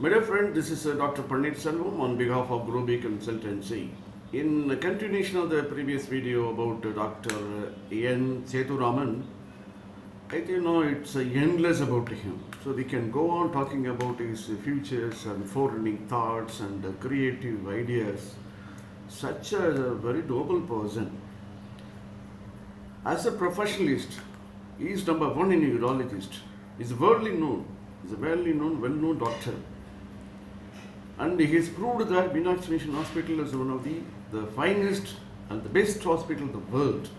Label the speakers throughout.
Speaker 1: My dear friend, this is Dr. Pandit Selvam on behalf of Groby Consultancy. In continuation of the previous video about Dr. N. Sethuraman, I think it's endless about him. So we can go on talking about his futures and forwarding thoughts and creative ideas. Such a very noble person. As a professionalist, he is number one in urologist. He's worldly known. He's a well-known doctor. And he has proved that Meenakshi Mission Hospital is one of the finest and the best hospital in the world.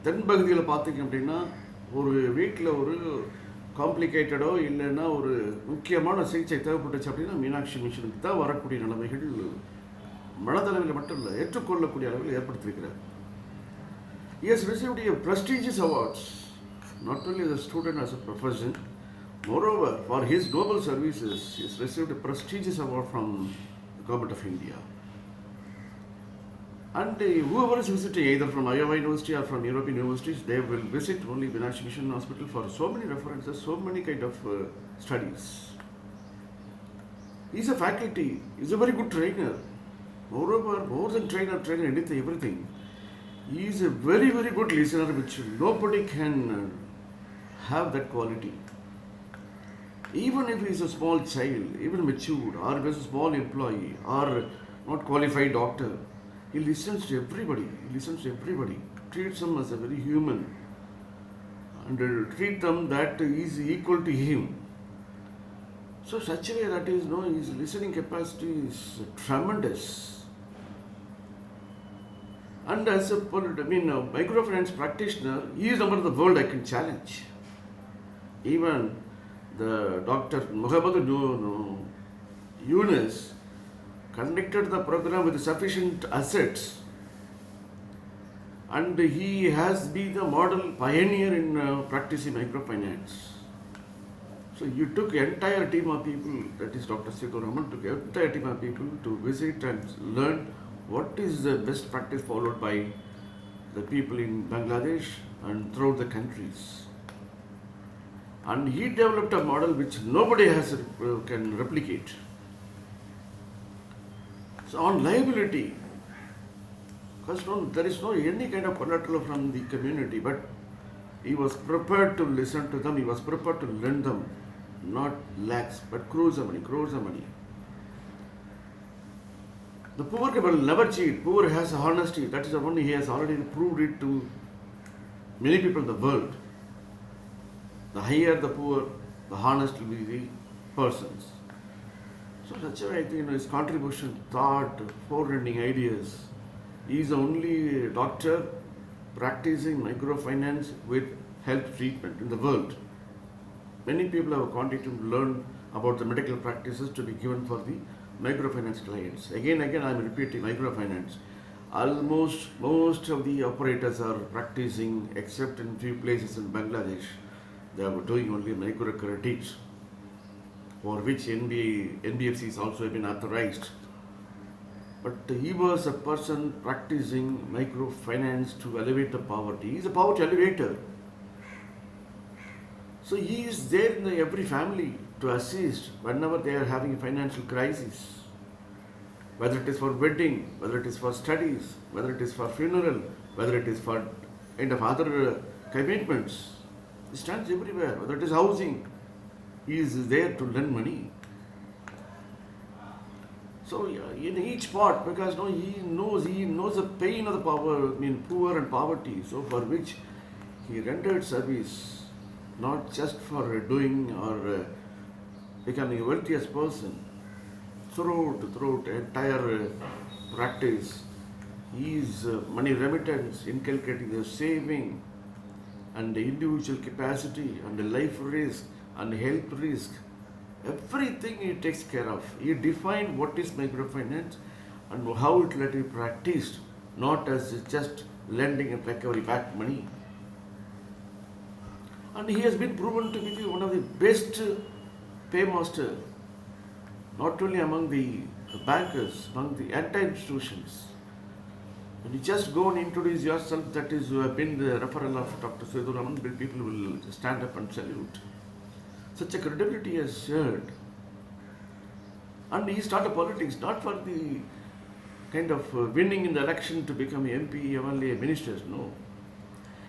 Speaker 1: தென்பகுதியில் பார்த்தீங்க அப்படின்னா ஒரு வீட்டில் ஒரு காம்ப்ளிகேட்டடோ இல்லைன்னா ஒரு முக்கியமான சிகிச்சை தேவைப்பட்டுச்சு அப்படின்னா மீனாட்சி மிஷனுக்கு தான் வரக்கூடிய நிலைமைகள் மனதளவில் மட்டும் இல்லை ஏற்றுக்கொள்ளக்கூடிய அளவில் ஏற்படுத்தியிருக்கிறார். He has received a prestigious awards, not only as a student, as a profession. Moreover, for his noble services, he has received a prestigious award from the Government of India. And whoever is visiting either from Iowa University or from European universities, they will visit only Meenakshi Mission Hospital for so many references, so many kind of studies. He is a faculty, he is a very good trainer. Moreover, more than trainer, anything, everything. He is a very, very good listener, which nobody can have that quality. Even if he is a small child, even matured, or if he is a small employee, or not qualified doctor, he listens to everybody. Treats them as a very human, and treat them that is equal to him. So such a way that is, his listening capacity is tremendous. And as a microfinance practitioner, he is number of the world I can challenge. Even the Dr. Muhammad Yunus conducted the program with sufficient assets, and he has been the model pioneer in practicing microfinance. So you took entire team of people, that is Dr. Sethuraman, took entire team of people to visit and learn what is the best practice followed by the people in Bangladesh and throughout the countries. And he developed a model which nobody can replicate. So on liability, because there is no any kind of collateral from the community, but he was prepared to listen to them, he was prepared to lend them, not lakhs, but crores of money. The poor will never cheat. Poor has honesty. That is the one he has already proved it to many people in the world. The higher the poor, the honest will be the persons. So such a way, I think, his contribution, thought, forwarding ideas. He is the only doctor practicing microfinance with health treatment in the world. Many people have contacted him to learn about the medical practices to be given for the microfinance clients. Again, I am repeating microfinance. Almost most of the operators are practicing, except in few places in Bangladesh. They are doing only microcredits, for which NBFCs also have been authorized. But he was a person practicing microfinance to elevate the poverty. He is a poverty elevator. So he is there in every family to assist whenever they are having a financial crisis, whether it is for wedding, whether it is for studies, whether it is for funeral, whether it is for kind of other commitments. He stands everywhere, whether it is housing, he is there to lend money. So in each part, because he knows the pain of the poor and poverty, so for which he rendered service, not just for doing or becoming a wealthiest person. Throughout entire practice, he is money remittance, inculcating the saving and the individual capacity and the life risk and health risk. Everything he takes care of. He defined what is microfinance and how it will be practiced, not as just lending and recovery back money. And he has been proven to be one of the best paymaster, not only among the bankers, among the entire institutions. When you just go and introduce yourself, that is, you have been the referral of Dr. Sethuraman, people will stand up and salute. Such a credibility has shared. And he started politics not for the kind of winning in the election to become MP, MLA, ministers. No.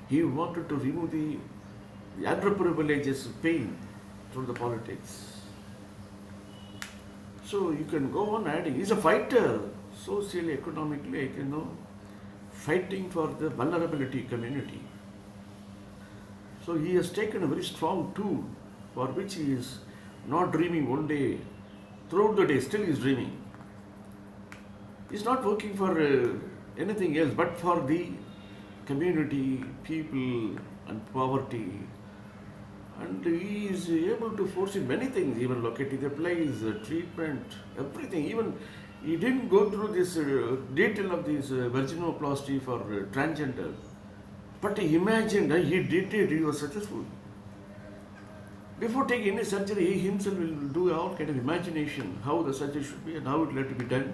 Speaker 1: He wanted to remove the underprivileged pain through the politics. So you can go on adding. He's a fighter, socially, economically, fighting for the vulnerability community. So he has taken a very strong tool for which he is not dreaming one day, throughout the day, still he is dreaming. He's not working for anything else but for the community, people, and poverty. And he is able to foresee many things, even locating the place, treatment, everything. Even he didn't go through this detail of this vaginoplasty for transgender. But he imagined, he did it, he was successful. Before taking any surgery, he himself will do all kind of imagination, how the surgery should be and how it had to be done,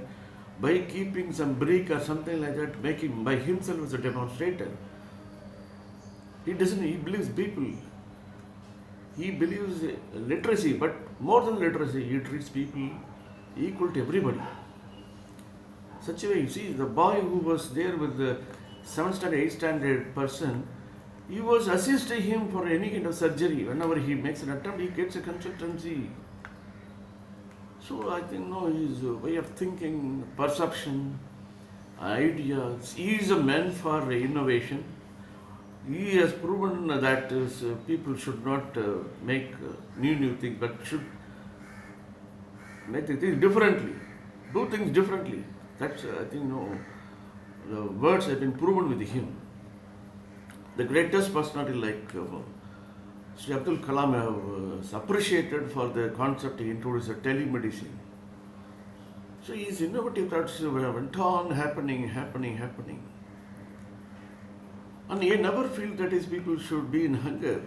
Speaker 1: by keeping some brick or something like that, making by himself as a demonstrator. He believes people. He believes literacy, but more than literacy, he treats people equal to everybody. Such a way, you see, the boy who was there with the 7th standard, 8th standard person, he was assisting him for any kind of surgery. Whenever he makes an attempt, he gets a consultancy. So I think, his way of thinking, perception, ideas, he is a man for innovation. He has proven that people should not make new things, but should make things differently, do things differently. That's, I think, the words have been proven with him. The greatest personality like Sri Abdul Kalam was appreciated for the concept he introduced, telemedicine. So his innovative thoughts went on happening. And he never felt that his people should be in hunger.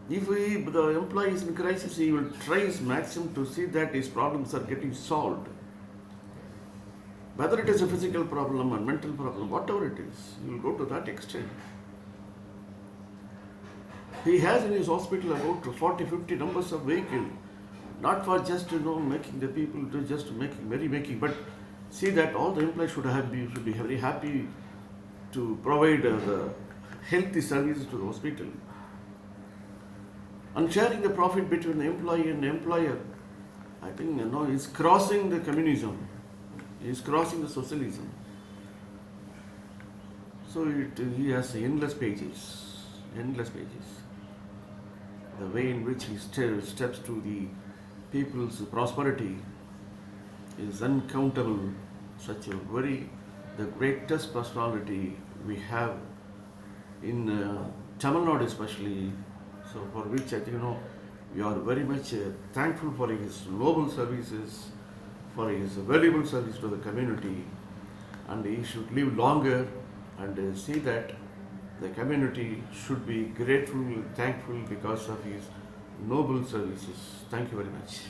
Speaker 1: If the employee is in crisis, he will try his maximum to see that his problems are getting solved. Whether it is a physical problem or mental problem, whatever it is, he will go to that extent. He has in his hospital about 40-50 numbers of vehicles, not for just making the people to just merrymaking, but see that all the employees should be very happy to provide the healthy services to the hospital. And sharing the profit between the employee and the employer, I think is crossing the communism, is crossing the socialism. So he has endless pages. The way in which he steps to the people's prosperity is uncountable. The greatest personality we have in Tamil Nadu especially, so for which I think we are very much thankful for his noble services, for his valuable service to the community, and he should live longer and see that the community should be grateful, thankful because of his noble services. Thank you very much.